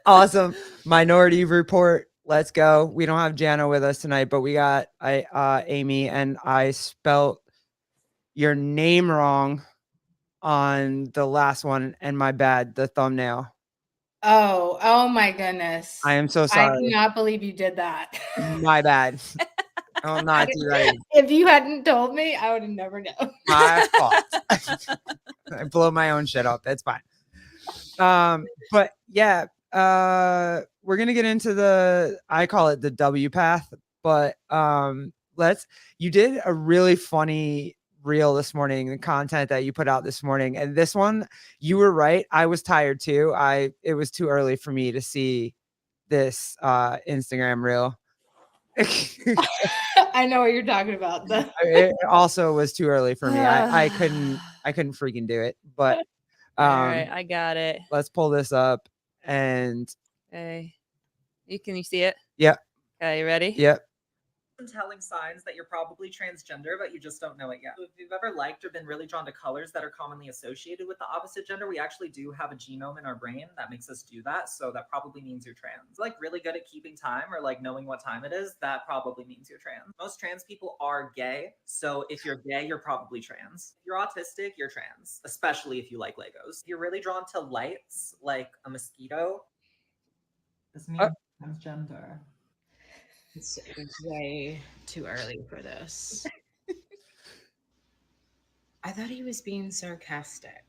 Awesome. Minority Report. Let's go. We don't have Jana with us tonight, but we got Amy, and I spelt your name wrong on the last one, and my bad, the thumbnail. Oh my goodness. I am so I sorry. cannot believe you did that. My bad. I will not do that again. If you hadn't told me, I would have never known. My fault. I blow my own shit up. It's fine. But yeah, we're gonna get into I call it the WPATH, but you did a really funny reel this morning, the content that you put out this morning. And this one, you were right. I was tired too. It was too early for me to see this Instagram reel. I know what you're talking about. It also was too early for me. I couldn't freaking do it. But all right, I got it. Let's pull this up and okay. Can you see it? Yep. Okay, you ready? Yep. Telling signs that you're probably transgender, but you just don't know it yet. So if you've ever liked or been really drawn to colors that are commonly associated with the opposite gender, we actually do have a genome in our brain that makes us do that. So that probably means you're trans. Like really good at keeping time or like knowing what time it is, that probably means you're trans. Most trans people are gay. So if you're gay, you're probably trans. If you're autistic, you're trans, especially if you like Legos. If you're really drawn to lights, like a mosquito, this means transgender. It's way too early for this. I thought he was being sarcastic.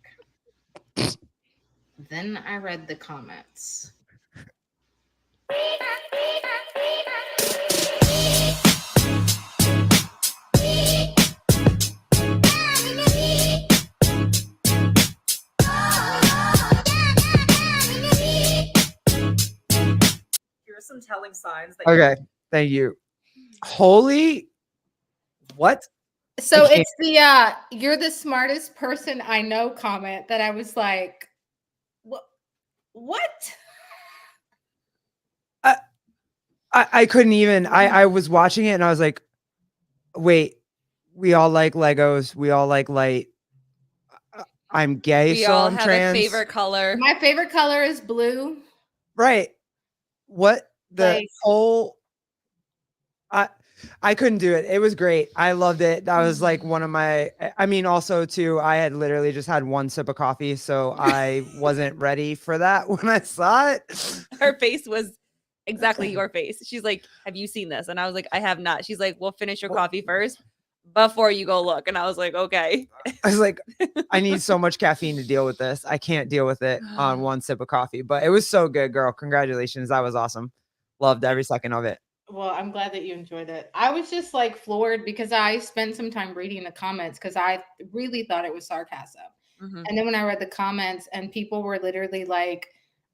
Then I read the comments. Here are some telling signs that Okay. Thank you. Holy what? So it's the you're the smartest person I know comment that I was like, what? I couldn't even. I was watching it and I was like, wait, we all like Legos. We all like light. I'm gay, we so all I'm have trans. a favorite color. My favorite color is blue. Right. What the Like, whole I couldn't do it. It was great. I loved it. That was like one of my, I mean, also too, I had literally just had one sip of coffee, so I wasn't ready for that when I saw it. Her face was exactly your face. She's like, have you seen this? And I was like, I have not. She's like, well, finish your coffee first before you go look. And I was like, okay. I was like, I need so much caffeine to deal with this. I can't deal with it on one sip of coffee, but it was so good, girl. Congratulations. That was awesome. Loved every second of it. Well, I'm glad that you enjoyed it. I was just like floored because I spent some time reading the comments because I really thought it was sarcasm. Mm-hmm. And then when I read the comments and people were literally like,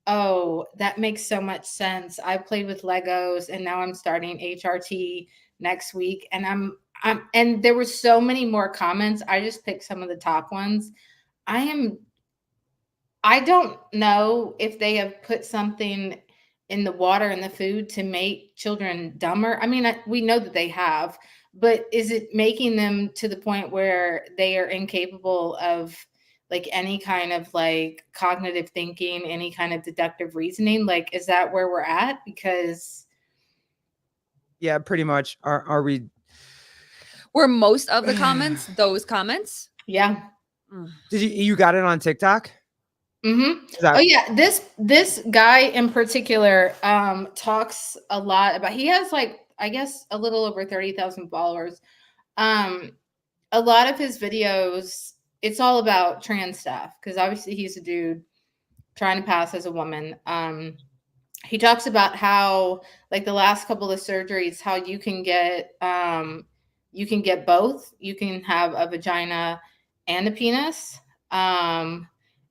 oh, that makes so much sense. I played with Legos and now I'm starting HRT next week. And and there were so many more comments. I just picked some of the top ones. I don't know if they have put something in the water and the food to make children dumber. I mean, we know that they have, but is it making them to the point where they are incapable of like any kind of like cognitive thinking, any kind of deductive reasoning? Like, is that where we're at? Because yeah, pretty much. Are we? Were most of the comments those comments? Yeah. Did you got it on TikTok? Mm-hmm. Oh yeah, this guy in particular talks a lot about. He has like I guess a little over 30,000 followers. A lot of his videos, it's all about trans stuff because obviously he's a dude trying to pass as a woman. He talks about how like the last couple of surgeries, how you can get both. You can have a vagina and a penis.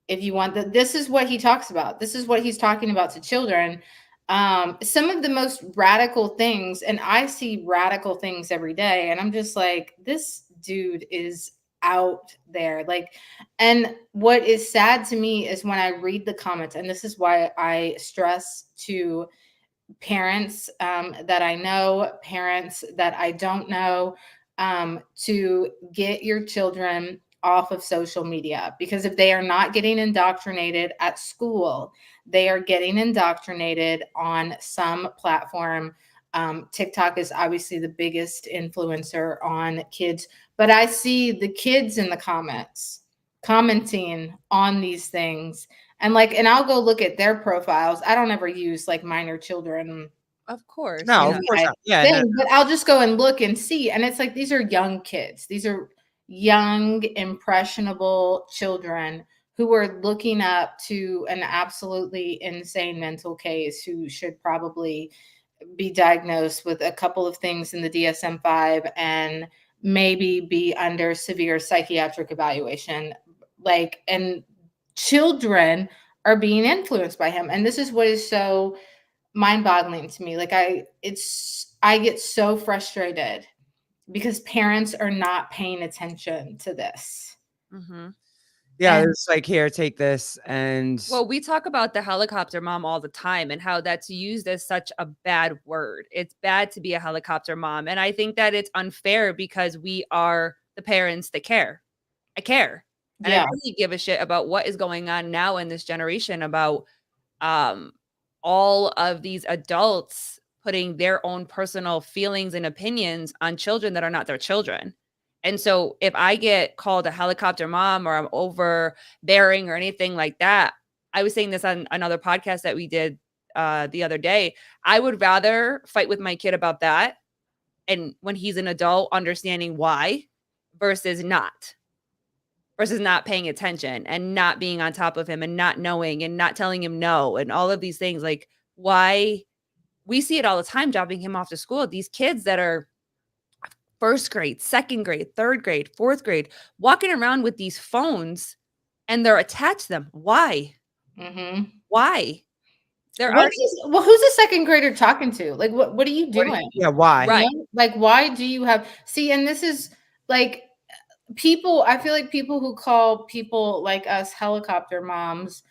If you want that, this is what he talks about. This is what he's talking about to children. Some of the most radical things, and I see radical things every day, and I'm just like, this dude is out there. Like, and what is sad to me is when I read the comments, and this is why I stress to parents that I know, parents that I don't know, to get your children off of social media, because if they are not getting indoctrinated at school, they are getting indoctrinated on some platform. TikTok is obviously the biggest influencer on kids, but I see the kids in the comments commenting on these things. And I'll go look at their profiles. I don't ever use like minor children Of course. No, in of course my not. Yeah, thing, no, but I'll just go and look and see. And it's like, these are young kids. These are young, impressionable children who are looking up to an absolutely insane mental case who should probably be diagnosed with a couple of things in the DSM-5 and maybe be under severe psychiatric evaluation. And children are being influenced by him. And this is what is so mind-boggling to me. I get so frustrated because parents are not paying attention to this. Mhm. yeah, And- it's like, here, take this, and Well, we talk about the helicopter mom all the time and how that's used as such a bad word. It's bad to be a helicopter mom. And I think that it's unfair because we are the parents that care. I care. And I Yeah. really give a shit about what is going on now in this generation about um all of these adults putting their own personal feelings and opinions on children that are not their children. And so if I get called a helicopter mom or I'm overbearing or anything like that, I was saying this on another podcast that we did the other day. I would rather fight with my kid about that and when he's an adult, understanding why versus not paying attention and not being on top of him and not knowing and not telling him no and all of these things. Like, why we see it all the time dropping him off to school. These kids that are first grade, second grade, third grade, fourth grade, walking around with these phones and they're attached to them. Why? Mm-hmm. Why? They're already Who's a second grader talking to? Like, what are you What do doing? yeah, why? Right. You know? Like, why do you have and this is like people, I feel like people who call people like us helicopter moms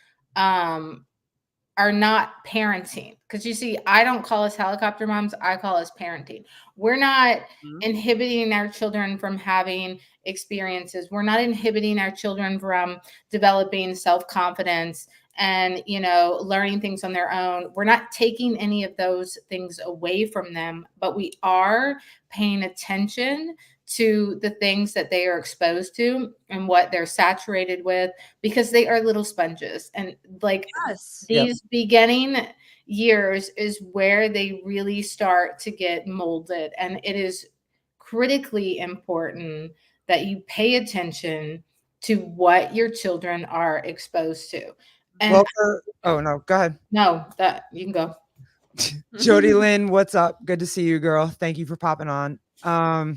are not parenting. Because you see, I don't call us helicopter moms, I call us parenting. We're not Mhm. inhibiting our children from having experiences. We're not inhibiting our children from developing self-confidence and learning things on their own. We're not taking any of those things away from them, but we are paying attention to the things that they are exposed to and what they're saturated with, because they are little sponges. And Yes. Yep. these beginning years is where they really start to get molded. And it is critically important that you pay attention to what your children are exposed to. And Well, oh no, go ahead. no, that you can go. Jody Lynn, what's up? Good to see you, girl. Thank you for popping on. I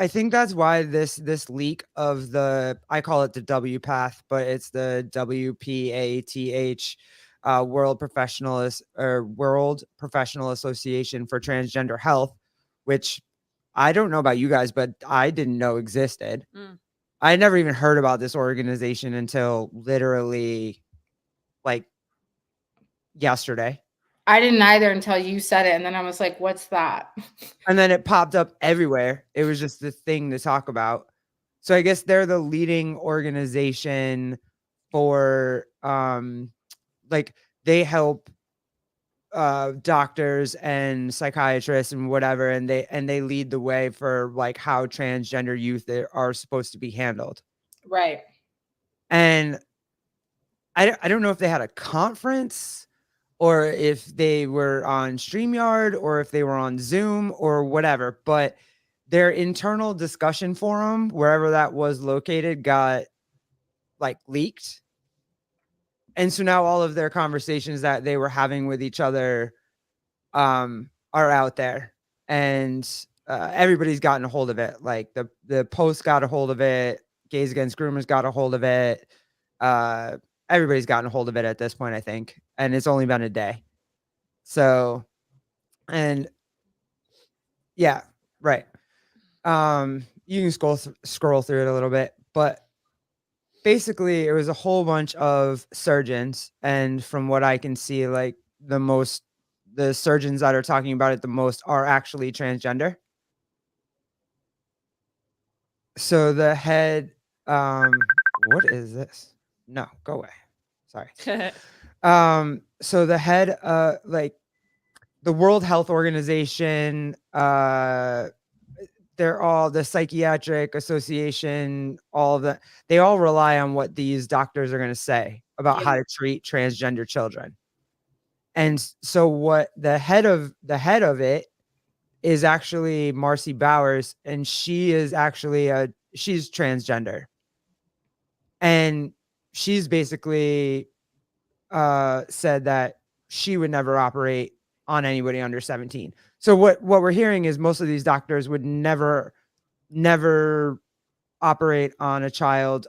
think that's why this leak of I call it the WPATH, but it's the WPATH World Professional Association for Transgender Health, which I don't know about you guys, but I didn't know existed. Mm. I never even heard about this organization until literally like yesterday. I didn't either until you said it. And then I was like, what's that? And then it popped up everywhere. It was just the thing to talk about. So I guess they're the leading organization for they help doctors and psychiatrists and whatever, and they lead the way for like how transgender youth are supposed to be handled. Right. And I don't know if they had a conference or if they were on StreamYard or if they were on Zoom or whatever, but their internal discussion forum, wherever that was located, got like leaked. And so now all of their conversations that they were having with each other are out there, and everybody's gotten a hold of it. Like the Post got a hold of it, Gays Against Groomers got a hold of it. Everybody's gotten a hold of it at this point, I think, and it's only been a day. So, and yeah, right. You can scroll through it a little bit, but basically it was a whole bunch of surgeons, and from what I can see, like the surgeons that are talking about it the most are actually transgender. So the head, what is this? No, go away. Sorry. So the head, like the World Health Organization, they're all the Psychiatric Association, all of that. They all rely on what these doctors are going to say about how to treat transgender children. And so what the head of it is actually Marcy Bowers, and she is actually she's transgender. And she's basically said that she would never operate on anybody under 17. So what we're hearing is most of these doctors would never operate on a child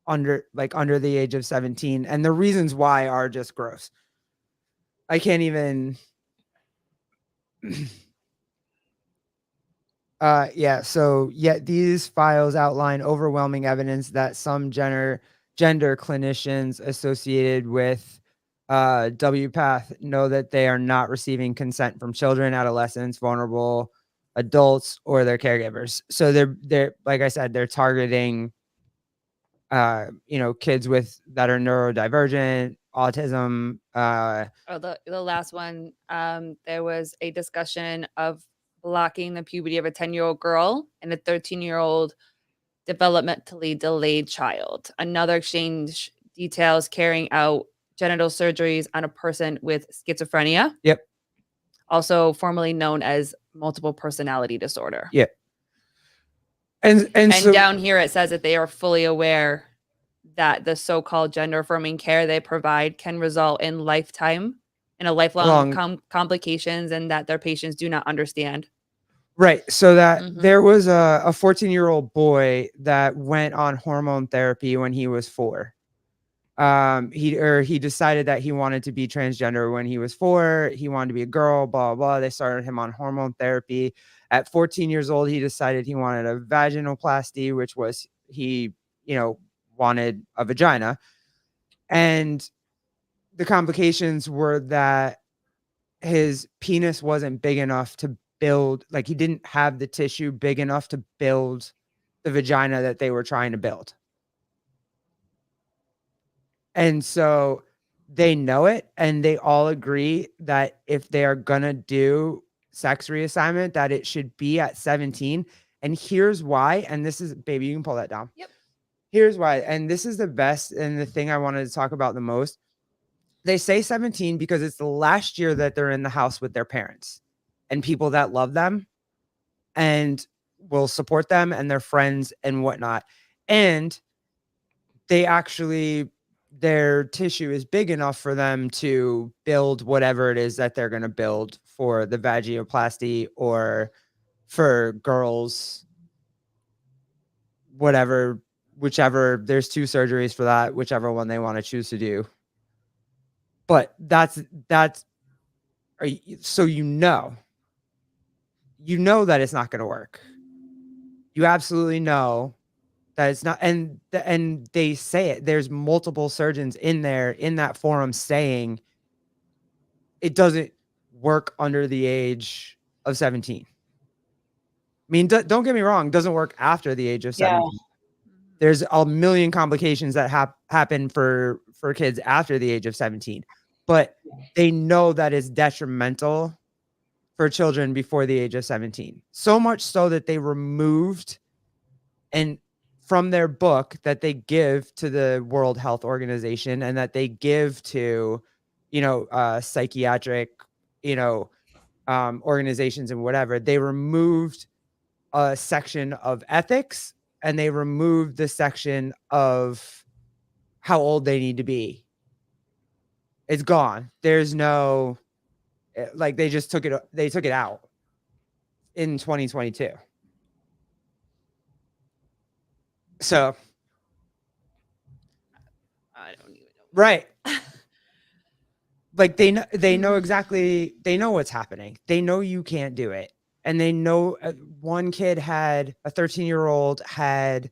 under the age of 17, and the reasons why are just gross. I can't even these files outline overwhelming evidence that some gender clinicians associated with WPATH know that they are not receiving consent from children, adolescents, vulnerable adults, or their caregivers. So they're like I said, they're targeting kids that are neurodivergent, autism. The last one, there was a discussion of blocking the puberty of a 10-year-old girl and a 13-year-old developmentally delayed child. Another exchange details carrying out genital surgeries on a person with schizophrenia. Yep. Also formerly known as multiple personality disorder. Yep. And so down here it says that they are fully aware that the so-called gender affirming care they provide can result in lifelong complications, and that their patients do not understand. Right. So that there was a 14-year-old boy that went on hormone therapy when he was 4. He decided that he wanted to be transgender when he was 4. He wanted to be a girl, blah, blah, blah. They started him on hormone therapy. At 14 years old, he decided he wanted a vaginoplasty, which was he wanted a vagina. And the complications were that his penis wasn't big enough to build, like he didn't have the tissue big enough to build the vagina that they were trying to build. And so they know it, and they all agree that if they are gonna do sex reassignment, that it should be at 17. And here's why. And this is, baby, you can pull that down. Yep. Here's why. And this is the best, and the thing I wanted to talk about the most. They say 17 because it's the last year that they're in the house with their parents and people that love them and will support them and their friends and whatnot. And they actually, their tissue is big enough for them to build whatever it is that they're going to build for the vaginoplasty, or for girls, whichever, there's 2 surgeries for that, whichever one they want to choose to do. But that's so you know that it's not going to work. You absolutely know that it's not, and they say it. There's multiple surgeons in that forum saying it doesn't work under the age of 17. I mean, don't get me wrong, it doesn't work after the age of 17. Yeah. There's a million complications that happen for kids after the age of 17, but they know that it's detrimental for children before the age of 17. So much so that they removed, and from their book that they give to the World Health Organization and that they give to, psychiatric, organizations and whatever, they removed a section of ethics, and they removed the section of how old they need to be. It's gone. There's no, like, they took it out in 2022. So I don't even know. right. Like they know exactly, they know what's happening. They know you can't do it. And they know one kid had, a 13-year-old had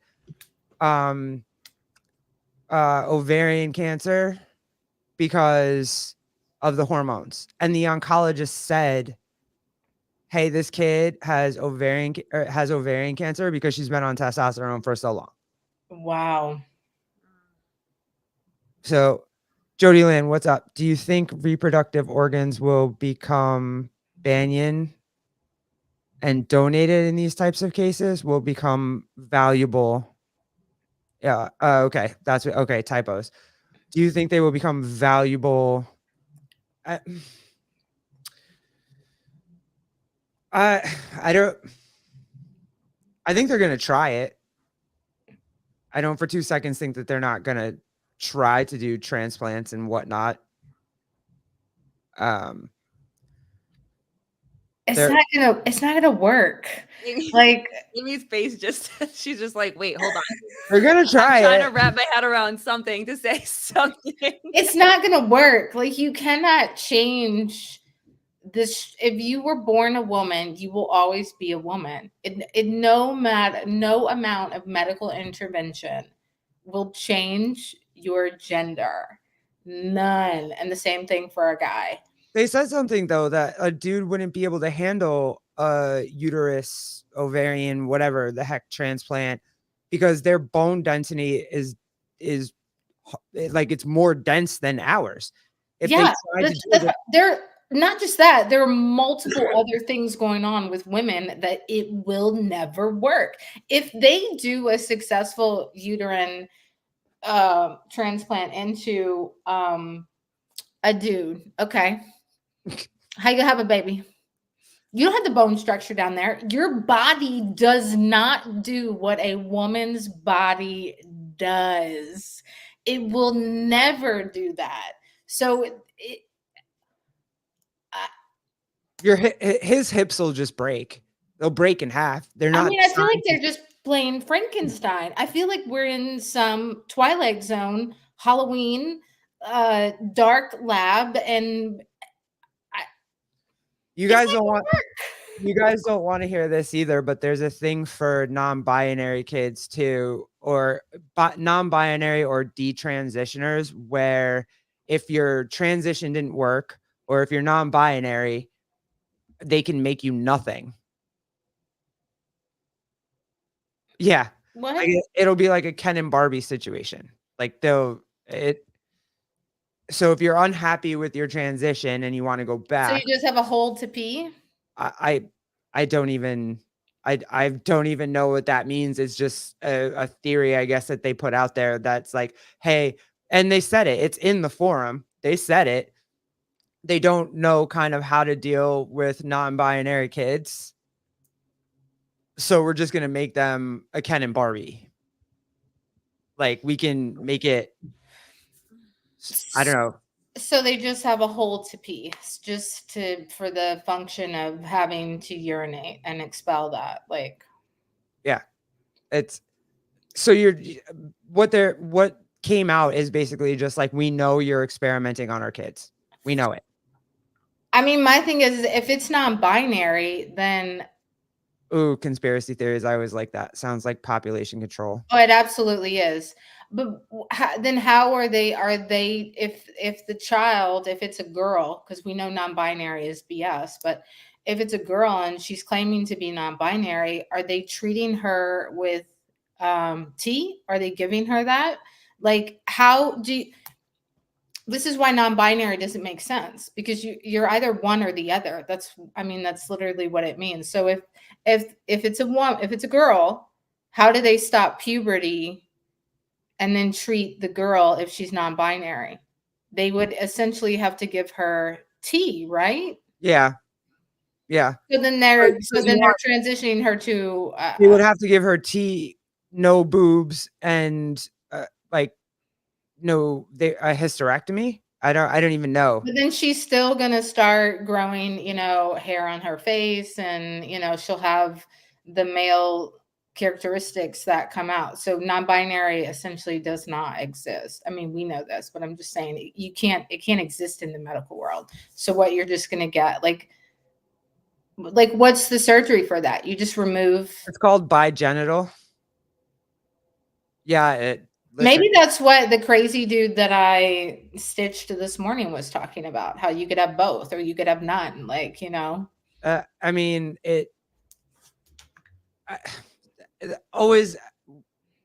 ovarian cancer because of the hormones. And the oncologist said hey, this kid has ovarian cancer because she's been on testosterone for so long. Wow. So, Jody Lynn, what's up? Do you think reproductive organs will become Banyan and donated in these types of cases will become valuable? Yeah. Okay. Okay. Typos. Do you think they will become valuable? I, I don't. I think they're gonna try it. I don't for 2 seconds think that they're not gonna try to do transplants and whatnot. It's They're- not gonna work. Like, Amy's face just she's just like, wait, hold on. They're gonna try I'm trying it. to wrap my head around something to say something. it's not gonna work. Like, you cannot change this. If you were born a woman, you will always be a woman. No amount of medical intervention will change your gender. None. And the same thing for a guy. They said something though that a dude wouldn't be able to handle a uterus, ovarian, whatever the heck transplant because their bone density is like it's more dense than ours. If Yeah, they tried to do it, they're not just that, there are multiple other things going on with women that it will never work. If they do a successful uterine transplant into a dude, okay, how you have a baby? You don't have the bone structure down there. Your body does not do what a woman's body does. It will never do that. So his hips will just break. They'll break in half. They're not. I mean, I feel like they're just playing Frankenstein. I feel like we're in some Twilight Zone, Halloween, dark lab, and You guys don't want. You guys don't want to hear this either, but there's a thing for non-binary kids too, or non-binary or detransitioners, where if your transition didn't work or if you're non-binary, they can make you nothing. Yeah. what? Like it'll be like a Ken and Barbie situation. Like so if you're unhappy with your transition and you want to go So back, you just have a hole to pee? I don't even know what that means. It's just a theory, I guess, that they put out there that's like, hey, and they said it. It's in the forum. They said it. They don't know kind of how to deal with non-binary kids. So we're just gonna make them a Ken and Barbie. Like we can make it. I don't know. So they just have a hole to pee, just for the function of having to urinate and expel that. Like, Yeah, it's so what came out is basically just like, we know you're experimenting on our kids. We know it. I mean, my thing is, if it's non-binary, then Ooh, conspiracy theories. I always like that. Sounds like population control. oh, it absolutely is. But then how are they? If the child, if it's a girl, because we know non-binary is BS, but if it's a girl and she's claiming to be non-binary, are they treating her with tea? Are they giving her that? Like, how do you, this is why non-binary doesn't make sense, because you're either one or the other. That's literally what it means. So if it's a girl, how do they stop puberty and then treat the girl if she's non-binary? They would essentially have to give her tea, right? Yeah. Yeah. So then they're transitioning her to They would have to give her tea, no boobs, and like no a hysterectomy. I don't even know. but then she's still gonna start growing, hair on her face, and she'll have the male characteristics that come out. So non-binary essentially does not exist. I mean, we know this, but I'm just saying it can't exist in the medical world. So what you're just gonna get, like what's the surgery for that? You just remove. It's called bigenital. Yeah, Maybe that's what the crazy dude that I stitched this morning was talking about, how you could have both or you could have none. Like, I mean, I, always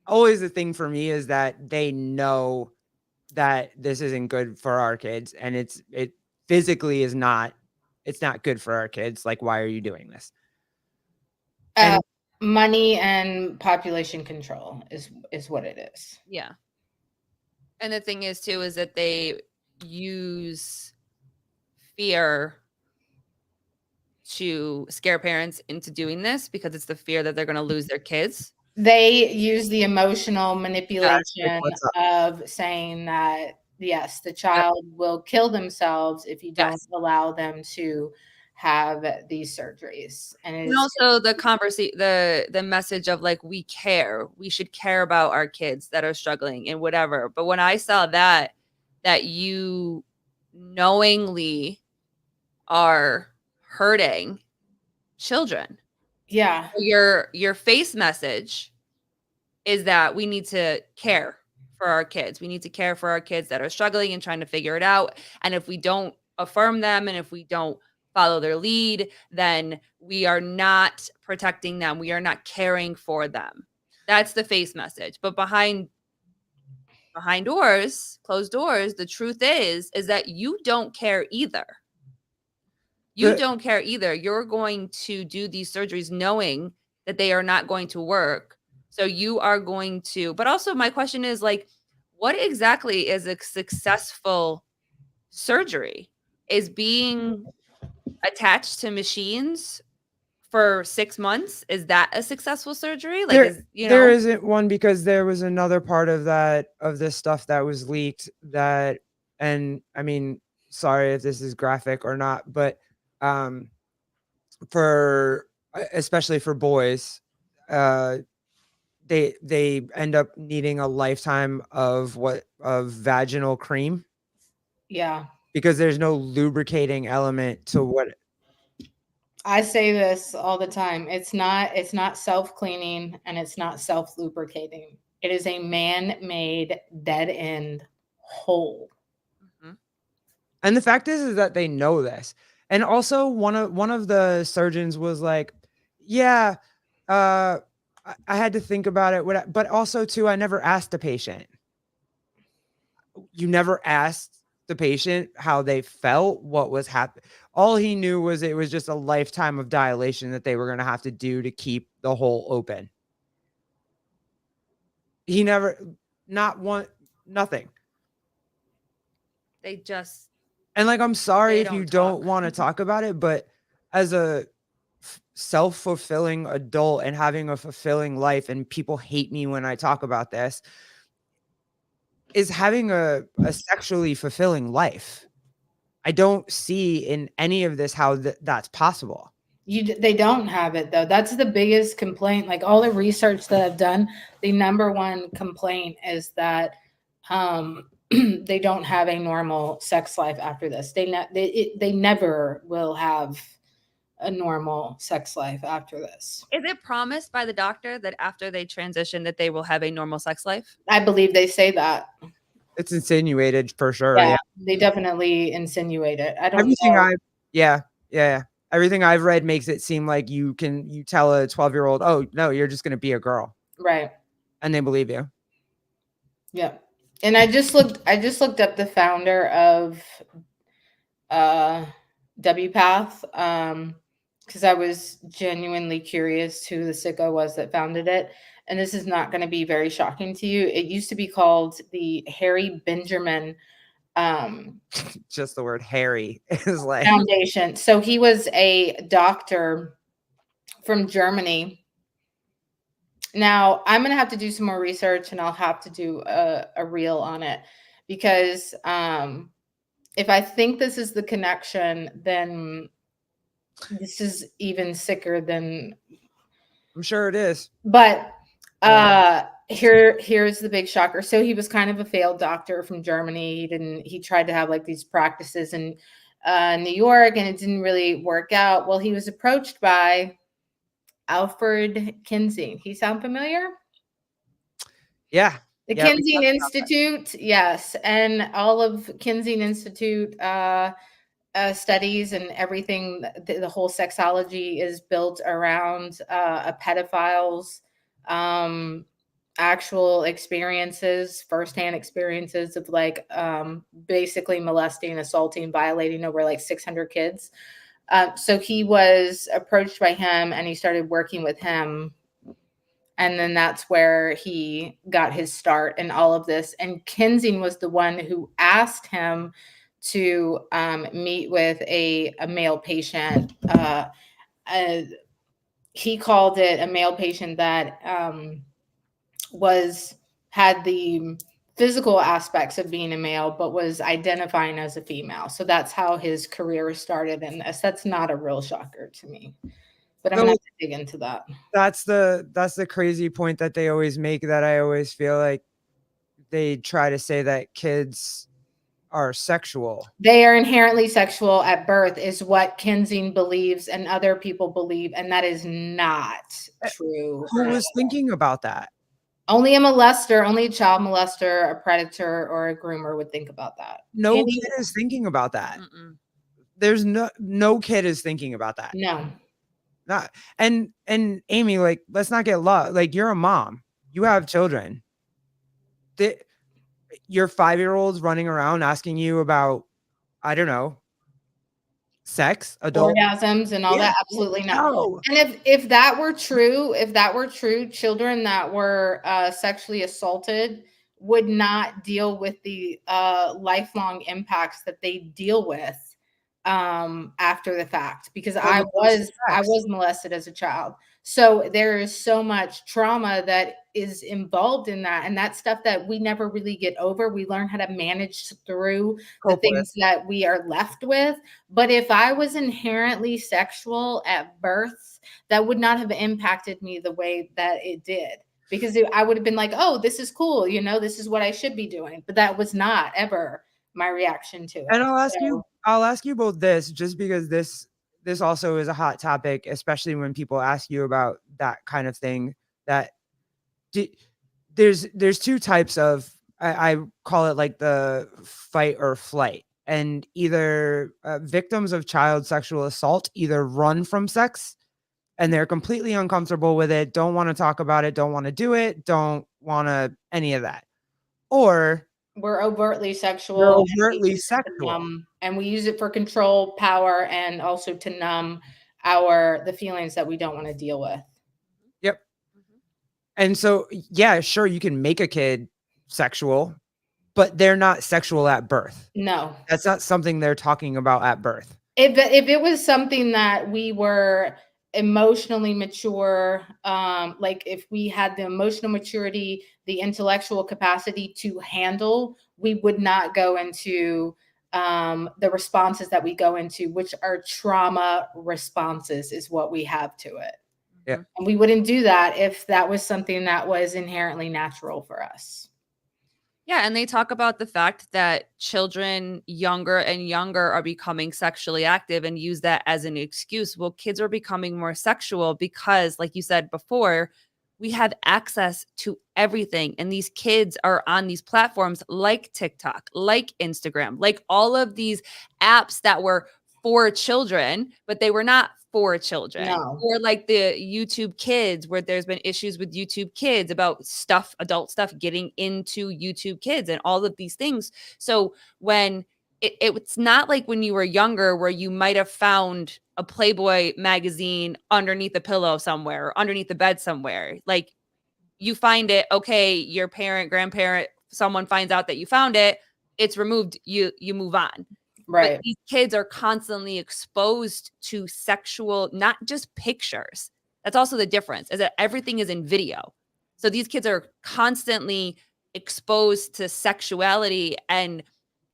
the thing for me is that they know that this isn't good for our kids, and it physically is not. It's not good for our kids. Like, why are you doing this? Uh, And money and population control is what it is. Yeah. And the thing is too is that they use fear to scare parents into doing this because it's the fear that they're going to lose their kids. They use the emotional like, manipulation what's up? of saying that yes, the child will kill themselves if you don't Yes. allow them to have these surgeries. And And also the the message of like, we care, we should care about our kids that are struggling and whatever. But when I saw that you knowingly are hurting children, yeah, your face message is that we need to care for our kids. We need to care for our kids that are struggling and trying to figure it out. And if we don't affirm them and if we don't follow their lead, then we are not protecting them. We are not caring for them. That's the face message. But behind doors, closed doors, the truth is that you don't care either. You don't care either. You're going to do these surgeries knowing that they are not going to work. So you are going to, but also my question is like, what exactly is a successful surgery? Is being attached to machines for 6 months? Is that a successful surgery? Like, there isn't one, because there was another part of this stuff that was leaked that, and I mean, sorry if this is graphic or not, but for especially for boys, they end up needing a lifetime of vaginal cream, yeah. because there's no lubricating element to what. I say this all the time. It's not self-cleaning and it's not self-lubricating. It is a man-made dead end hole. Mhm. And the fact is that they know this. And also one of the surgeons was like, yeah, I had to think about it, but also too, I never asked the patient. You never asked the patient how they felt, what was happening. All he knew was it was just a lifetime of dilation that they were going to have to do to keep the hole open. He never, not one, nothing. They just, And like, I'm sorry They if you don't don't talk. want to talk about it, but as a self-fulfilling adult and having a fulfilling life, and people hate me when I talk about this, is having a sexually fulfilling life. I don't see in any of this how that's possible. They don't have it though. That's the biggest complaint. Like all the research that I've done, the number one complaint is that they don't have a normal sex life after this. They never will have a normal sex life after this. Is it promised by the doctor that after they transition that they will have a normal sex life? I believe they say that. It's insinuated for sure. Yeah, Yeah. they definitely insinuate it. I don't Everything know. yeah. Everything I've read makes it seem like you tell a 12-year-old, oh no, you're just going to be a girl. Right. And they believe you. Yeah. And I just looked up the founder of WPATH because I was genuinely curious who the sicko was that founded it. And this is not going to be very shocking to you. It used to be called the Harry Benjamin Just the word Harry is like, Foundation. So he was a doctor from Germany. Now I'm gonna have to do some more research and I'll have to do a reel on it because if I think this is the connection, then this is even sicker than. I'm sure it is. But here's the big shocker. So he was kind of a failed doctor from Germany. He tried to have like these practices in New York and it didn't really work out. Well, he was approached by Alfred Kinsey. He sound familiar? Yeah. The Yeah, we Kinsey talked about that. Institute, yes. And all of Kinsey Institute studies and everything, the whole sexology is built around a pedophile's actual experiences, firsthand experiences of like basically molesting, assaulting, violating over like 600 kids. So he was approached by him and he started working with him. And then that's where he got his start in all of this. And Kensing was the one who asked him to meet with a male patient. He called it a male patient that had the physical aspects of being a male, but was identifying as a female. So that's how his career started. And that's not a real shocker to me. But I'm No, gonna have to dig into that. That's the crazy point that they always make, that I always feel like they try to say that kids are sexual. They are inherently sexual at birth, is what Kensing believes and other people believe, and that is not true. Who was thinking about that? Only a molester, only a child molester, a predator, or a groomer would think about that. No kid is thinking about that. Mm-mm. There's no kid is thinking about that. No. Not and Amy, like, let's not get lost. Like, you're a mom. You have children. Your 5-year-old's running around asking you about, I don't know, sex, adult orgasms and all that. Absolutely not. No. And if that were true, children that were sexually assaulted would not deal with the lifelong impacts that they deal with after the fact, because I was molested as a child. So there is so much trauma that is involved in that, and that's stuff that we never really get over. We learn how to manage through the things that we are left with. But if I was inherently sexual at birth, that would not have impacted me the way that it did, because I would have been like, oh, this is cool, this is what I should be doing. But that was not ever my reaction to it. And I'll ask you both this, just because this also is a hot topic, especially when people ask you about that kind of thing. That there's two types of, I call it like the fight or flight. And either victims of child sexual assault either run from sex and they're completely uncomfortable with it, don't want to talk about it, don't want to do it, don't want to any of that, or we're overtly sexual. And we use it for control, power, and also to numb the feelings that we don't want to deal with. Yep. And so, yeah, sure, you can make a kid sexual, but they're not sexual at birth. No. That's not something they're talking about at birth. If it was something that we were emotionally mature, like if we had the emotional maturity, the intellectual capacity to handle, we would not go into the responses that we go into, which are trauma responses, is what we have to it. Yeah. And we wouldn't do that if that was something that was inherently natural for us. Yeah, and they talk about the fact that children younger and younger are becoming sexually active and use that as an excuse. Well, kids are becoming more sexual because, like you said before, we have access to everything. And these kids are on these platforms like TikTok, like Instagram, like all of these apps that were for children, but they were not for children. No. Or like the YouTube Kids, where there's been issues with YouTube Kids about adult stuff getting into YouTube Kids and all of these things. So when it's not like when you were younger where you might have found a Playboy magazine underneath a pillow somewhere, or underneath the bed somewhere. Like, you find it, okay, your parent, grandparent, someone finds out that you found it, it's removed, you move on. Right. But these kids are constantly exposed to sexual, not just pictures. That's also the difference, is that everything is in video. So these kids are constantly exposed to sexuality and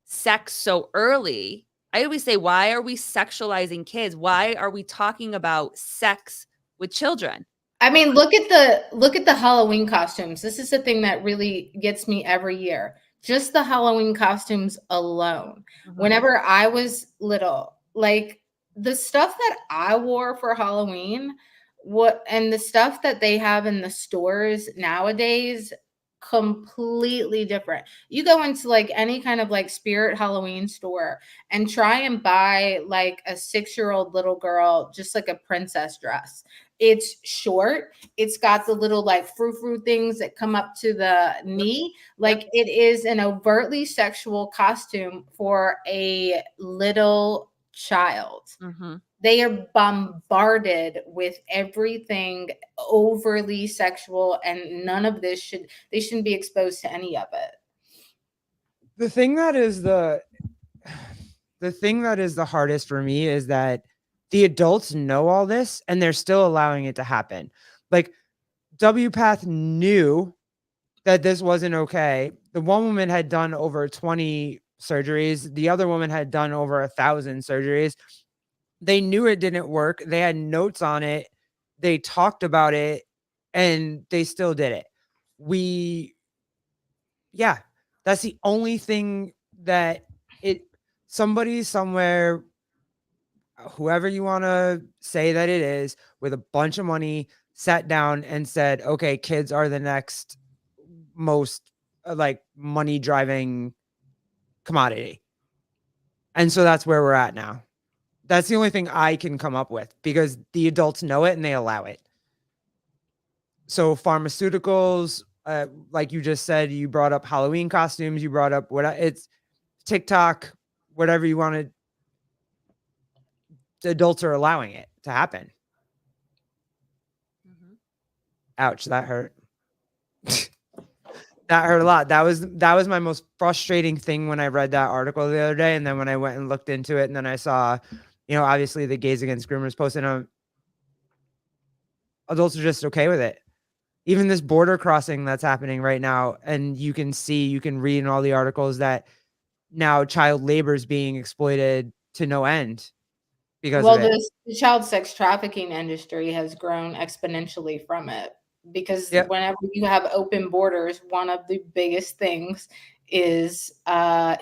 sex so early. I always say, why are we sexualizing kids? Why are we talking about sex with children? I mean, look at the Halloween costumes. This is the thing that really gets me every year. Just the Halloween costumes alone. Mm-hmm. Whenever I was little, like the stuff that I wore for Halloween, and the stuff that they have in the stores nowadays, completely different. You go into like any kind of like spirit Halloween store and try and buy like a 6-year-old little girl just like a princess dress. It's short. It's got the little like frou-frou things that come up to the knee. Like it is an overtly sexual costume for a little child. Mm-hmm. They are bombarded with everything overly sexual, and none of this they shouldn't be exposed to any of it. The thing that is the hardest for me is that the adults know all this and they're still allowing it to happen. Like WPATH knew that this wasn't okay. The one woman had done over 20 surgeries. The other woman had done over 1,000 surgeries. They knew it didn't work. They had notes on it. They talked about it and they still did it. Yeah, that's the only thing that somebody somewhere, whoever you want to say that it is, with a bunch of money, sat down and said, okay, kids are the next most like money driving commodity. And so that's where we're at now. That's the only thing I can come up with because the adults know it and they allow it. So pharmaceuticals, like you just said, you brought up Halloween costumes, you brought up it's TikTok, whatever you wanted. The adults are allowing it to happen. Mm-hmm. Ouch, that hurt. That hurt a lot. That was my most frustrating thing when I read that article the other day. And then when I went and looked into it, and then I saw, obviously the Gays Against Groomers posting adults are just okay with it. Even this border crossing that's happening right now, and you can read in all the articles that now child labor is being exploited to no end because of it. The child sex trafficking industry has grown exponentially from it. Because whenever you have open borders, one of the biggest things is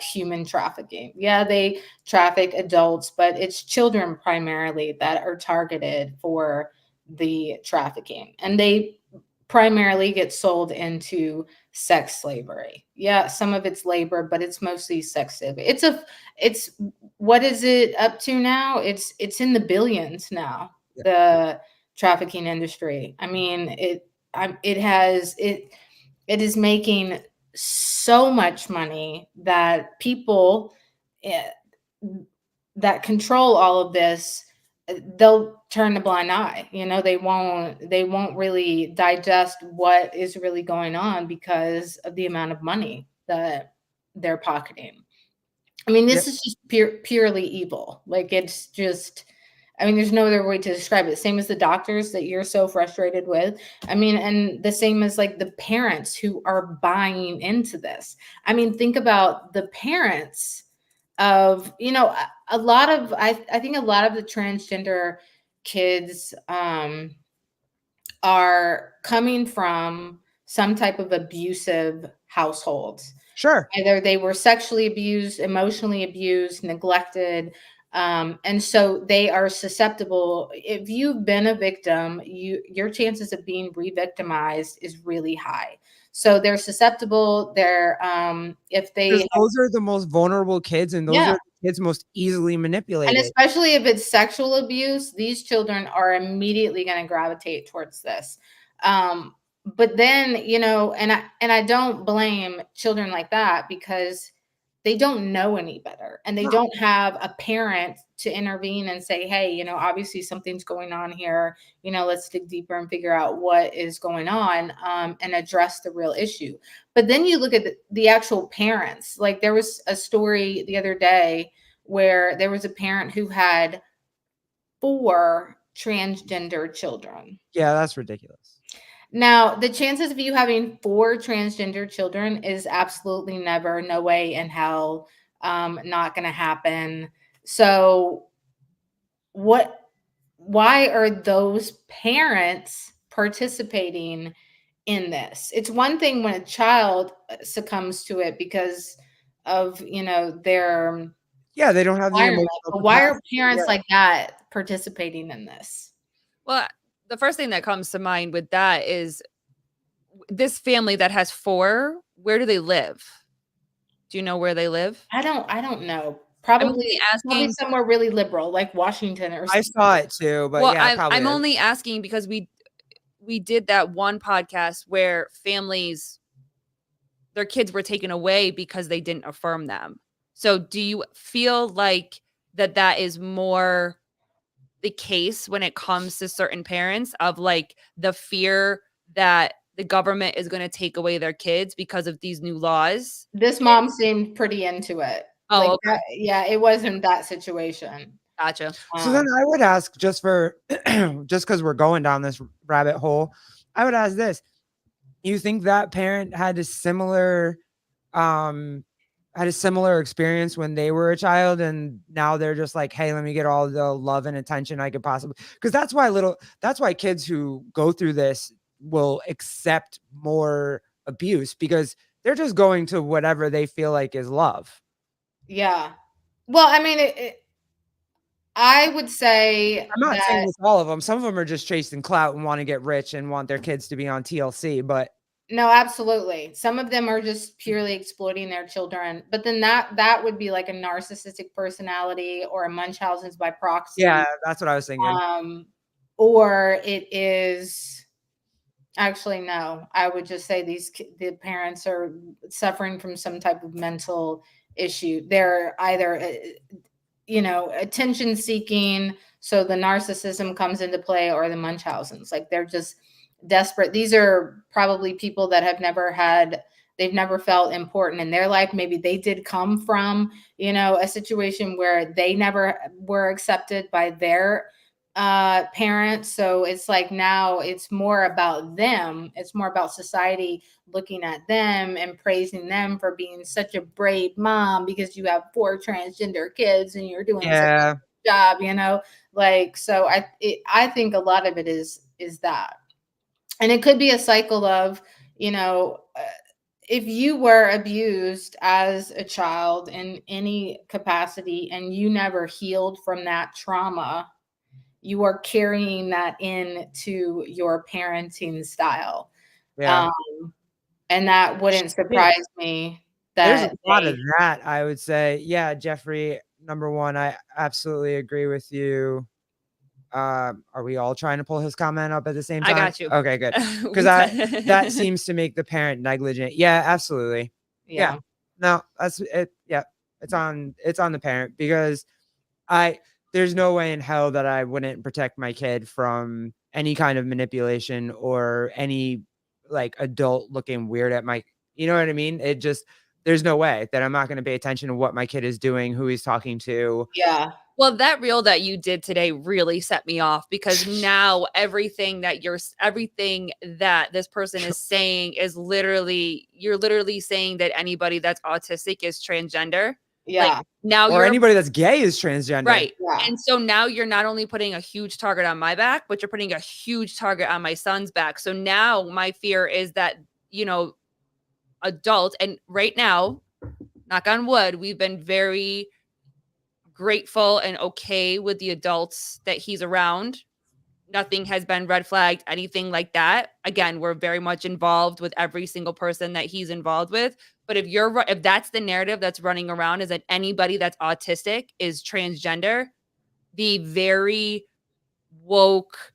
human trafficking. Yeah, they traffic adults, but it's children primarily that are targeted for the trafficking. And they primarily get sold into sex slavery. Yeah, some of it's labor, but it's mostly sex slavery. It's what is it up to now? It's in the billions now. Yeah. The trafficking industry. I mean, it is making so much money that people that control all of this, they'll turn a blind eye. They won't really digest what is really going on because of the amount of money that they're pocketing. I mean, this is just purely evil. Like, it's just, there's no other way to describe it. Same as the doctors that you're so frustrated with. And the same as like the parents who are buying into this. Think about the parents of, a lot of, I think a lot of the transgender kids are coming from some type of abusive household. Sure. Either they were sexually abused, emotionally abused, neglected. And so they are susceptible. If you've been a victim, your chances of being re-victimized is really high. So they're susceptible. They're those are the most vulnerable kids, and those are the kids most easily manipulated. And especially if it's sexual abuse, these children are immediately going to gravitate towards this. But then, and I don't blame children like that because they don't know any better, and they don't have a parent to intervene and say, hey, obviously something's going on here. Let's dig deeper and figure out what is going on and address the real issue. But then you look at the actual parents. Like, there was a story the other day where there was a parent who had 4 transgender children. Yeah, that's ridiculous. Now, the chances of you having 4 transgender children is absolutely never, no way in hell, not going to happen. So why are those parents participating in this? It's one thing when a child succumbs to it because of, their they don't have the emotional capacity. Why are parents like that participating in this? Well, the first thing that comes to mind with that is this family that has 4, where do they live? Do you know where they live? I don't know. I'm Probably only probably asking. somewhere really liberal, like Washington or I something. saw it too, but Well, yeah, it probably I'm is. only asking because we did that one podcast where families, their kids were taken away because they didn't affirm them. So do you feel like that is more the case when it comes to certain parents, of like the fear that the government is going to take away their kids because of these new laws? This mom seemed pretty into it. Oh, Like okay. that, yeah, it wasn't that situation. Gotcha. So then I would ask, just for just because we're going down this rabbit hole, I would ask this: you think that parent had a similar experience when they were a child, and now they're just like, hey, let me get all the love and attention I could possibly, because that's why kids who go through this will accept more abuse, because they're just going to whatever they feel like is love. Yeah. Well, I mean, I would say I'm not saying that with all of them. Some of them are just chasing clout and want to get rich and want their kids to be on TLC, but no, absolutely. Some of them are just purely exploiting their children, but then that would be like a narcissistic personality or a Munchausen's by proxy. yeah, that's what I was thinking. Or it is actually no. I would just say the parents are suffering from some type of mental issue. They're either attention seeking, so the narcissism comes into play, or the Munchausen's, like they're just desperate. These are probably people that they've never felt important in their life. Maybe they did come from a situation where they never were accepted by their parents, so it's like now it's more about them. It's more about society looking at them and praising them for being such a brave mom because you have 4 transgender kids and you're doing such Yeah. a good job, like, so I think a lot of it is that. And it could be a cycle of, if you were abused as a child in any capacity and you never healed from that trauma, you are carrying that into your parenting style. Yeah. And that wouldn't surprise me There's a that lot of that, I would say. Yeah, Jeffrey, number one, I absolutely agree with you. Are we all trying to pull his comment up at the same I time? got you. Okay, good. Because that seems to make the parent negligent. Yeah, absolutely. Yeah. No, that's it. Yeah. It's on the parent, because there's no way in hell that I wouldn't protect my kid from any kind of manipulation or any like adult looking weird at my, you know what I mean? There's no way that I'm not going to pay attention to what my kid is doing, who he's talking to. Yeah. Well, that reel that you did today really set me off, because now everything that this person is saying is you're literally saying that anybody that's autistic is transgender. Yeah. Like, now Or anybody that's gay is transgender. right. Yeah. And so now you're not only putting a huge target on my back, but you're putting a huge target on my son's back. So now my fear is that, adults, and right now, knock on wood, we've been very grateful and okay with the adults that he's around. Nothing has been red flagged, anything like that. Again, we're very much involved with every single person that he's involved with. But if that's the narrative that's running around, is that anybody that's autistic is transgender, the very woke,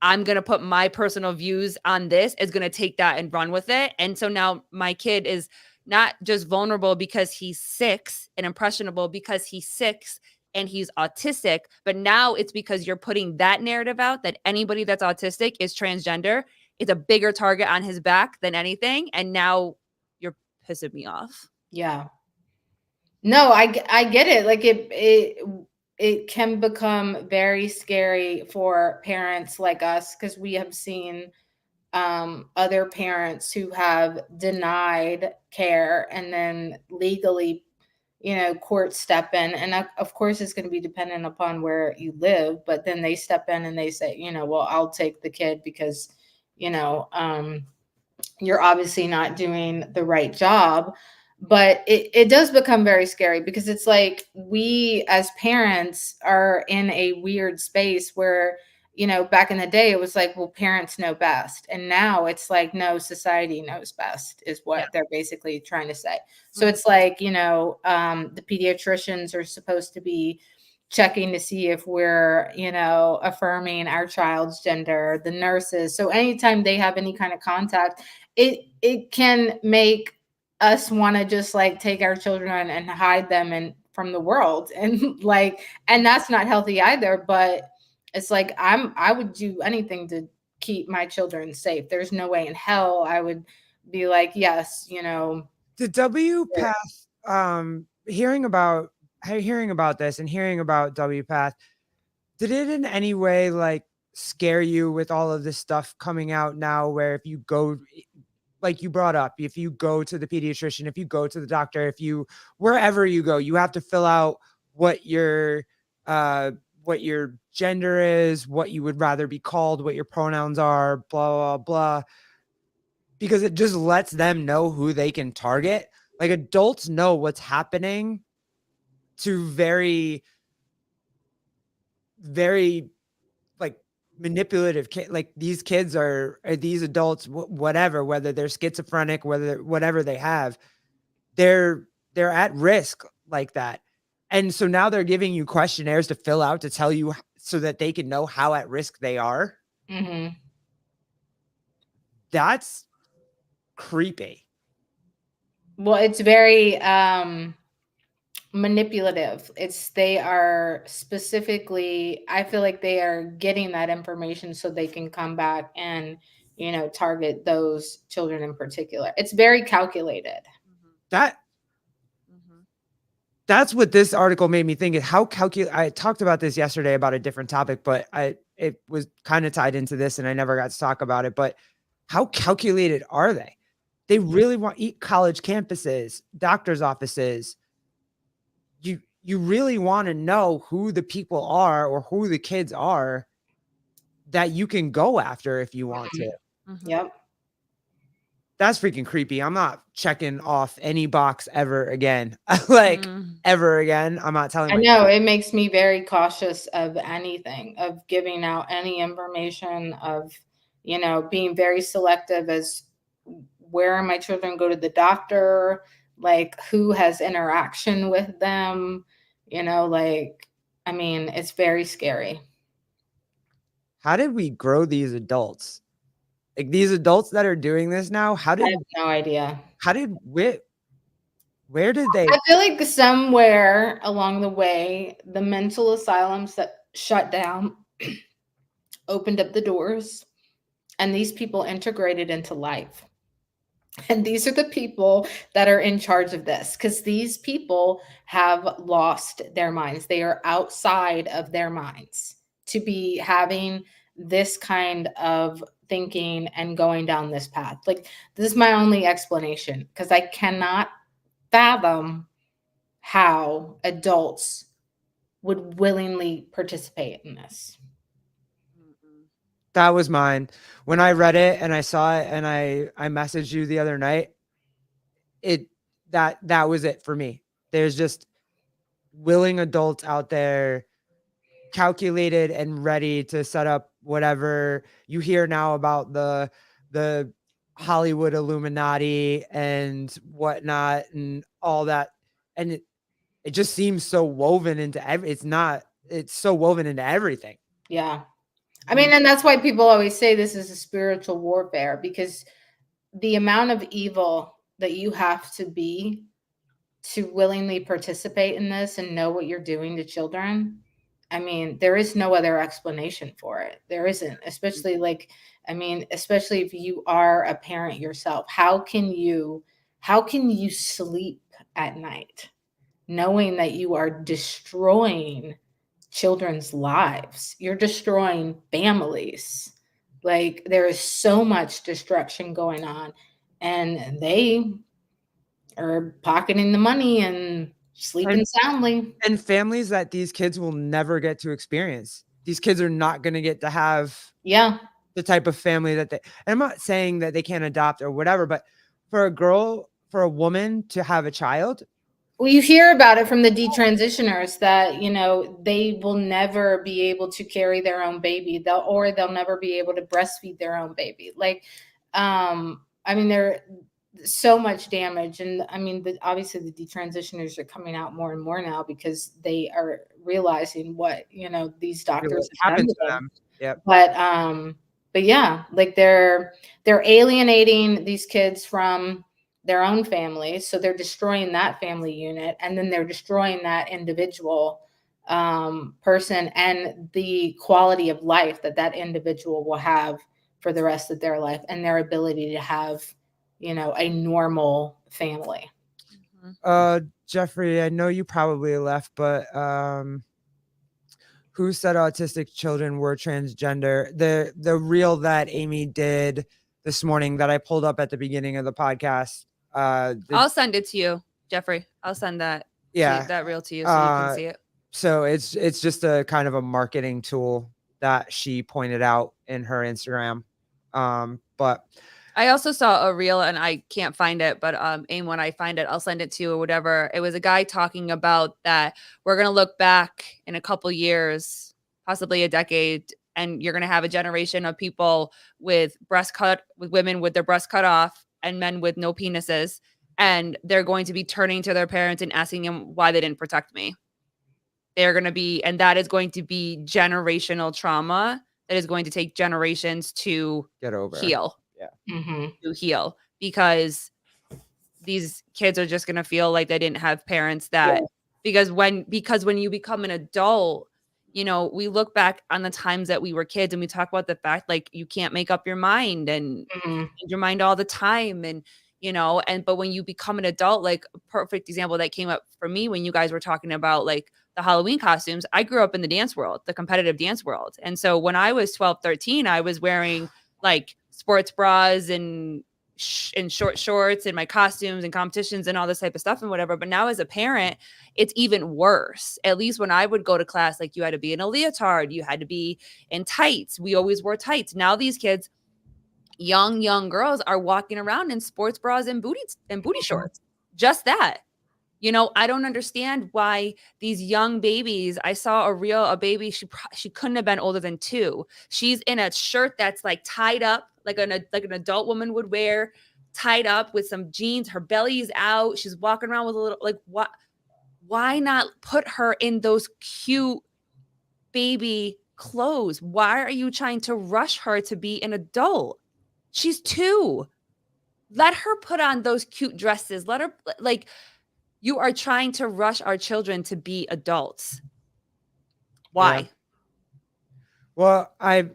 I'm going to put my personal views on this, is going to take that and run with it. And so now my kid is not just vulnerable because he's 6 and impressionable because he's 6 and he's autistic, but now it's because you're putting that narrative out that anybody that's autistic is transgender. It's a bigger target on his back than anything. And now you're pissing me off. Yeah. No, I get it. Like it can become very scary for parents like us, because we have seen other parents who have denied care and then legally, court step in. And of course, it's going to be dependent upon where you live, but then they step in and they say, well, I'll take the kid because, you're obviously not doing the right job. But it does become very scary, because it's like we as parents are in a weird space where you know, back in the day, it was like, well, parents know best. And now it's like, no, society knows best is what Yeah. they're basically trying to say. So Mhm. it's like, you know, the pediatricians are supposed to be checking to see if we're, you know, affirming our child's gender, the nurses. So anytime they have any kind of contact, it can make us want to just like take our children and hide them and from the world. And like, and that's not healthy either. But it's like I would do anything to keep my children safe. There's no way in hell I would be like, yes, you know. The WPATH, hearing about this and hearing about WPATH, did it in any way like scare you with all of this stuff coming out now where if you go, like you brought up, if you go to the pediatrician, if you go to the doctor, if you wherever you go, you have to fill out what your uh what your gender is, what you would rather be called, what your pronouns are, blah blah blah, because it just lets them know who they can target. Like adults know what's happening to very like manipulative kid. Like these kids are these adults, whatever, whether they're schizophrenic, whatever they have, they're at risk like that. And so now they're giving you questionnaires to fill out to tell you so that they can know how at risk they are. Mm-hmm. That's creepy. Well, it's very manipulative. They are specifically, I feel like they are getting that information so they can come back and, you know, target those children in particular. It's very calculated. That that's what this article made me think. Is how I talked about this yesterday about a different topic, but it was kind of tied into this and I never got to talk about it. But how calculated are they? They really want college campuses, doctors' offices. You really want to know who the people are or who the kids are that you can go after if you want to. Yep. That's freaking creepy. I'm not checking off any box ever again. Like ever again. I'm not telling I my know it makes me very cautious of anything, of giving out any information, of, you know, being very selective as where my children go to the doctor, like who has interaction with them, you know, like, I mean, it's very scary. how did we grow these adults? Like these adults that are doing this now, I have no idea. Where did they I feel like somewhere along the way, the mental asylums that shut down opened up the doors, and these people integrated into life. And these are the people that are in charge of this, because these people have lost their minds. They are outside of their minds to be having this kind of thinking and going down this path. Like, this is my only explanation, because I cannot fathom how adults would willingly participate in this. That was mine. When I read it and I saw it and I messaged you the other night, that was it for me. There's just willing adults out there, calculated and ready to set up whatever you hear now about the Hollywood Illuminati and whatnot and all that. And it just seems so woven into it's so woven into everything. Yeah. I mean, and that's why people always say this is a spiritual warfare, because the amount of evil that you have to be to willingly participate in this and know what you're doing to children. I mean, there is no other explanation for it. There isn't, especially like, I mean, especially if you are a parent yourself. How can you sleep at night knowing that you are destroying children's lives? You're destroying families. Like, there is so much destruction going on, and they are pocketing the money and sleeping soundly. And families that these kids will never get to experience. These kids are not going to get to have the type of family that and I'm not saying that they can't adopt or whatever, but for a woman to have a child, Well, you hear about it from the detransitioners that, you know, they will never be able to carry their own baby. They'll never be able to breastfeed their own baby. Like, I mean, there's so much damage. And I mean, obviously the detransitioners are coming out more and more now because they are realizing what, you know, these doctors have done happened to to them. them. Yep. But yeah, like they're alienating these kids from their own families, so they're destroying that family unit, and then they're destroying that individual person and the quality of life that that individual will have for the rest of their life, and their ability to have, you know, a normal family. Jeffrey, I know you probably left, but who said autistic children were transgender? The reel that Amy did this morning that I pulled up at the beginning of the podcast. I'll send it to you, Jeffrey. I'll send that. Yeah, that reel to you so you can see it. So it's just a kind of a marketing tool that she pointed out in her Instagram. But I also saw a reel and I can't find it, but Aim, when I find it, I'll send it to you or whatever. It was a guy talking about that we're gonna look back in a couple years, possibly a decade, and you're gonna have a generation of people with women with their breasts cut off and men with no penises, and they're going to be turning to their parents and asking them why they didn't protect me. They're gonna be, and that is going to be generational trauma that is going to take generations to get over. heal. Mm-hmm. To heal, because these kids are just going to feel like they didn't have parents that because when you become an adult, you know, we look back on the times that we were kids and we talk about the fact like you can't make up your mind and change your mind all the time, and you know, but when you become an adult, like a perfect example that came up for me when you guys were talking about like the Halloween costumes, I grew up in the dance world, the competitive dance world, and so when I was 12, 13, I was wearing like sports bras and short shorts and my costumes and competitions and all this type of stuff and whatever. But now as a parent, it's even worse. At least when I would go to class, like you had to be in a leotard, you had to be in tights. We always wore tights. Now these kids, young girls, are walking around in sports bras and booty shorts. Just that. You know, I don't understand why these young babies. I saw a baby. She couldn't have been older than 2. She's in a shirt that's like tied up, like an adult woman would wear, tied up with some jeans. Her belly's out. She's walking around with a little like what? Why not put her in those cute baby clothes? Why are you trying to rush her to be an adult? She's 2. Let her put on those cute dresses. Let her like. You are trying to rush our children to be adults. Why? Yeah. Well, I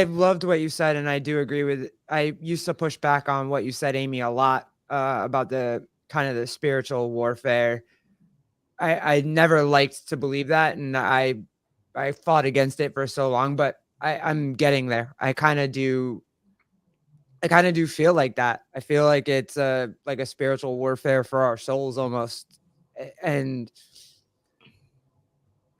loved what you said, and I do agree with it. I used to push back on what you said, Amy, a lot about the kind of the spiritual warfare. I never liked to believe that, and I fought against it for so long, but I'm getting there. I kind of do feel like that. I feel like it's like a spiritual warfare for our souls almost. And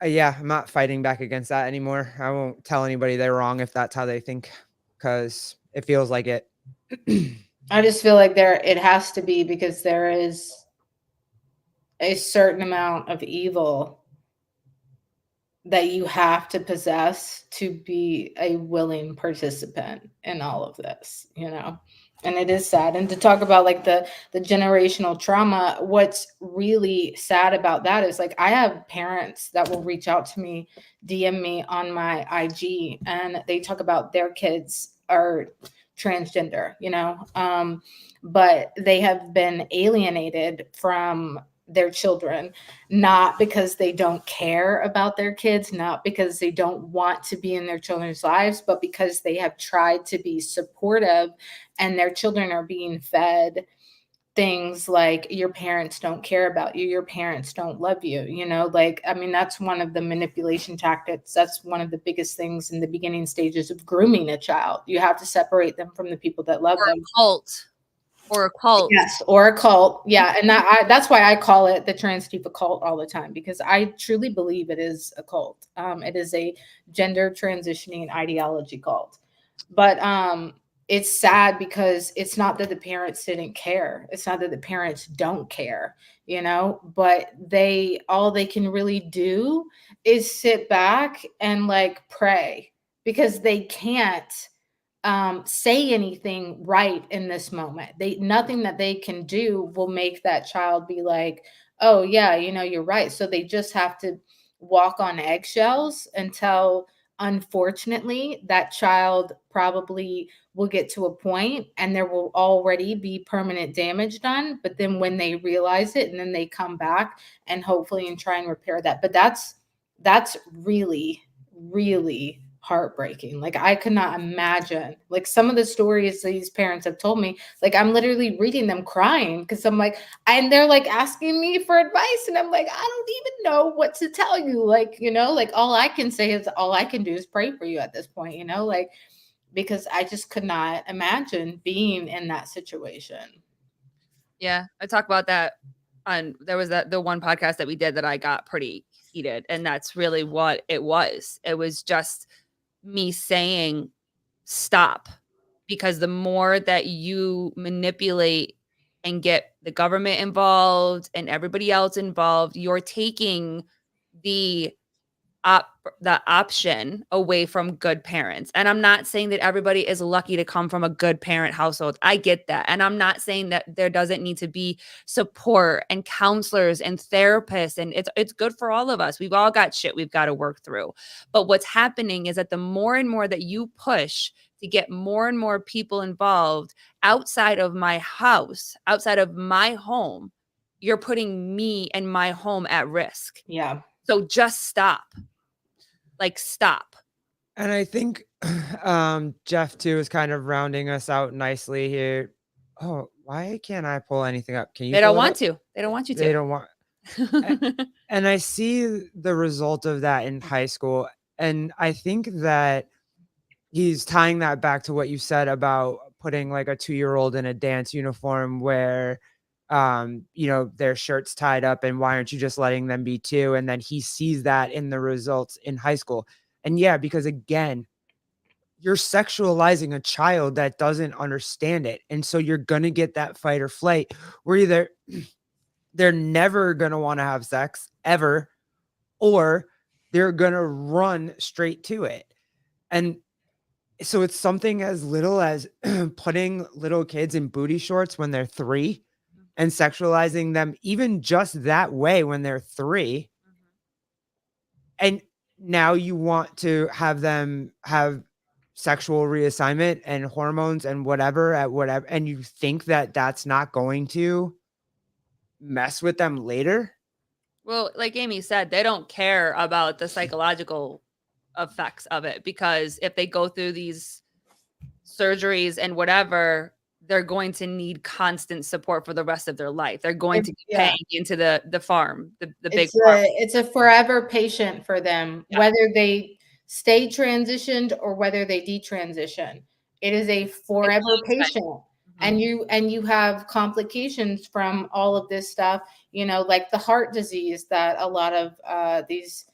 yeah, I'm not fighting back against that anymore. I won't tell anybody they're wrong if that's how they think, because it feels like it. I just feel like it has to be, because there is a certain amount of evil that you have to possess to be a willing participant in all of this, you know. And it is sad. And to talk about like the generational trauma, what's really sad about that is like I have parents that will reach out to me, DM me on my IG, and they talk about their kids are transgender, you know, but they have been alienated from their children, not because they don't care about their kids, not because they don't want to be in their children's lives, but because they have tried to be supportive, and their children are being fed things like your parents don't care about you, your parents don't love you, you know, like, I mean, that's one of the manipulation tactics. That's one of the biggest things in the beginning stages of grooming a child. You have to separate them from the people that love them. Or a cult. Yes, or a cult. Yeah, and that's why I call it the trans chief cult all the time, because I truly believe it is a cult. It is a gender transitioning ideology cult. But it's sad because it's not that the parents didn't care. It's not that the parents don't care, you know, but all they can really do is sit back and like pray because they can't say anything right in this moment. Nothing that they can do will make that child be like, oh yeah, you know, you're right. So they just have to walk on eggshells until, unfortunately, that child probably will get to a point and there will already be permanent damage done. But then when they realize it and then they come back and hopefully and try and repair that. But that's really, really heartbreaking. Like I could not imagine like some of the stories these parents have told me, like I'm literally reading them crying because I'm like, and they're like asking me for advice and I'm like, I don't even know what to tell you. Like, you know, like all I can say is all I can do is pray for you at this point, you know, like because I just could not imagine being in that situation. Yeah, I talk about that on there was the one podcast that we did that I got pretty heated, and that's really what it was. It was just me saying stop, because the more that you manipulate and get the government involved and everybody else involved, you're taking the the option away from good parents. And I'm not saying that everybody is lucky to come from a good parent household. I get that. And I'm not saying that there doesn't need to be support and counselors and therapists, and it's good for all of us. We've all got shit we've got to work through. But what's happening is that the more and more that you push to get more and more people involved outside of my house, outside of my home, you're putting me and my home at risk. Yeah. So just stop. Like, stop. And I think Jeff too is kind of rounding us out nicely here. Oh, why can't I pull anything up? Can you? They don't pull it want up? to. They don't want you to. They don't want. And I see the result of that in high school. And I think that he's tying that back to what you said about putting like a 2-year-old in a dance uniform where, you know, their shirt's tied up and why aren't you just letting them be 2? And then he sees that in the results in high school. And yeah, because again, you're sexualizing a child that doesn't understand it. And so you're going to get that fight or flight where either they're never going to want to have sex ever, or they're going to run straight to it. And so it's something as little as putting little kids in booty shorts when they're 3 and sexualizing them even just that way when they're 3. And now you want to have them have sexual reassignment and hormones and whatever at whatever, and you think that that's not going to mess with them later? Well, like Amy said, they don't care about the psychological effects of it, because if they go through these surgeries and whatever, they're going to need constant support for the rest of their life. They're going to be paying into the farm, the big farm. It's a forever patient for them, whether they stay transitioned or whether they detransition. It is a forever patient. And you have complications from all of this stuff, you know, like the heart disease that a lot of these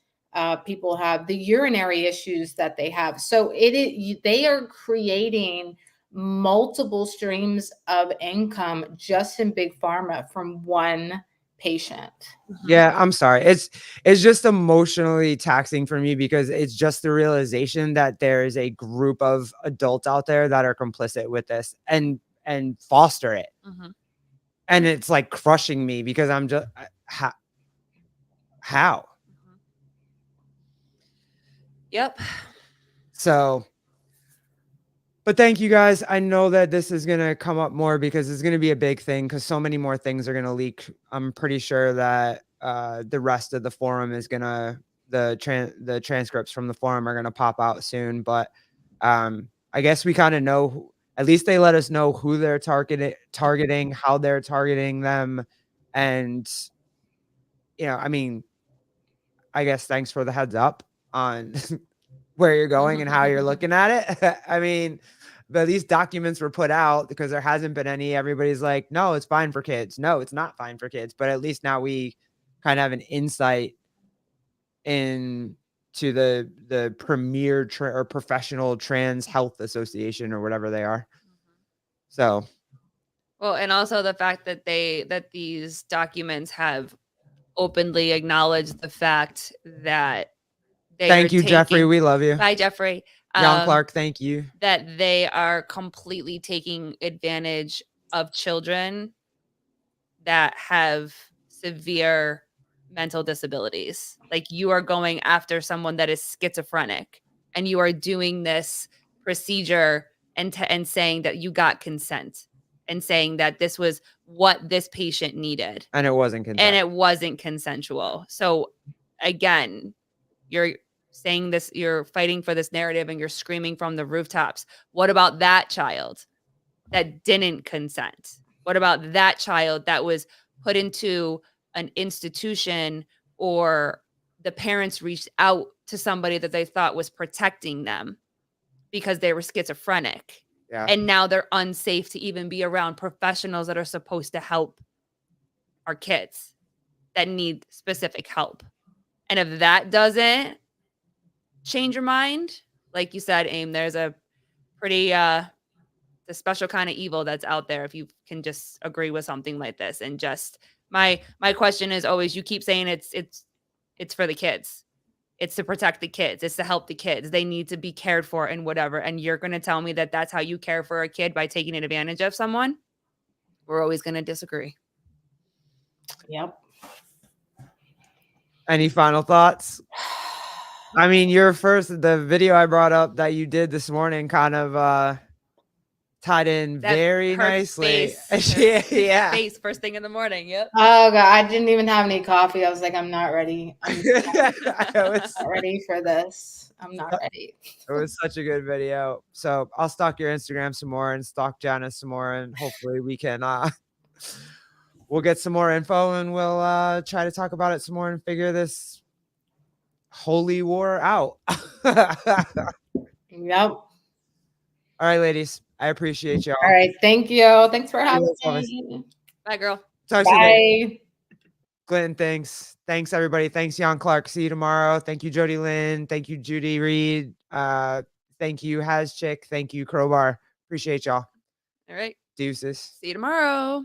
people have, the urinary issues that they have. So they are creating multiple streams of income just in big pharma from one patient. Yeah, I'm sorry. It's just emotionally taxing for me because it's just the realization that there is a group of adults out there that are complicit with this and foster it. And it's like crushing me because I'm just how? Yep. So, but thank you guys. I know that this is going to come up more because it's going to be a big thing because so many more things are going to leak. I'm pretty sure that the rest of the forum is going to, the transcripts from the forum are going to pop out soon. But I guess we kind of know, at least they let us know who they're targeting, how they're targeting them. And, you know, I mean, I guess thanks for the heads up on where you're going and how you're looking at it. I mean, but these documents were put out because there hasn't been any. Everybody's like, no, it's fine for kids. No, it's not fine for kids. But at least now we kind of have an insight into the premier or professional trans health association or whatever they are. So Well, and also the fact that these documents have openly acknowledged the fact that they thank are you, Jeffrey. taking. We love you. Bye, Jeffrey. Jan Clark, thank you. That they are completely taking advantage of children that have severe mental disabilities. Like, you are going after someone that is schizophrenic, and you are doing this procedure and saying that you got consent, and saying that this was what this patient needed, And it wasn't and consent. it wasn't consensual. So again, you're saying this, you're fighting for this narrative, and you're screaming from the rooftops. What about that child that didn't consent? What about that child that was put into an institution, or the parents reached out to somebody that they thought was protecting them because they were schizophrenic, Yeah. and now they're unsafe to even be around professionals that are supposed to help our kids that need specific help? And if that doesn't change your mind, like you said, Aim, there's a pretty the special kind of evil that's out there if you can just agree with something like this. And just my question is always, you keep saying it's for the kids. It's to protect the kids. It's to help the kids. They need to be cared for and whatever. And you're going to tell me that that's how you care for a kid, by taking advantage of someone? We're always going to disagree. Yep. Any final thoughts? I mean, the video I brought up that you did this morning kind of tied in That very her face. face, Yeah. face first thing in the morning. Yep. Oh god, I didn't even have any coffee. I was like, I'm not ready. I'm It not ready for this. I'm not ready. was such a good video. So I'll stalk your Instagram some more and stalk Janice some more, and hopefully we can we'll get some more info, and we'll try to talk about it some more and figure this holy war out. Yep. All right, ladies. I appreciate y'all. All right. Thank you. Thanks for having welcome. me. Bye, girl. Talk to you later. Bye. Glenn, thanks. Thanks, everybody. Thanks, Jan Clark. See you tomorrow. Thank you, Jody Lynn. Thank you, Judy Reed. Thank you, Has Chick. Thank you, Crowbar. Appreciate y'all. All right. Deuces. See you tomorrow.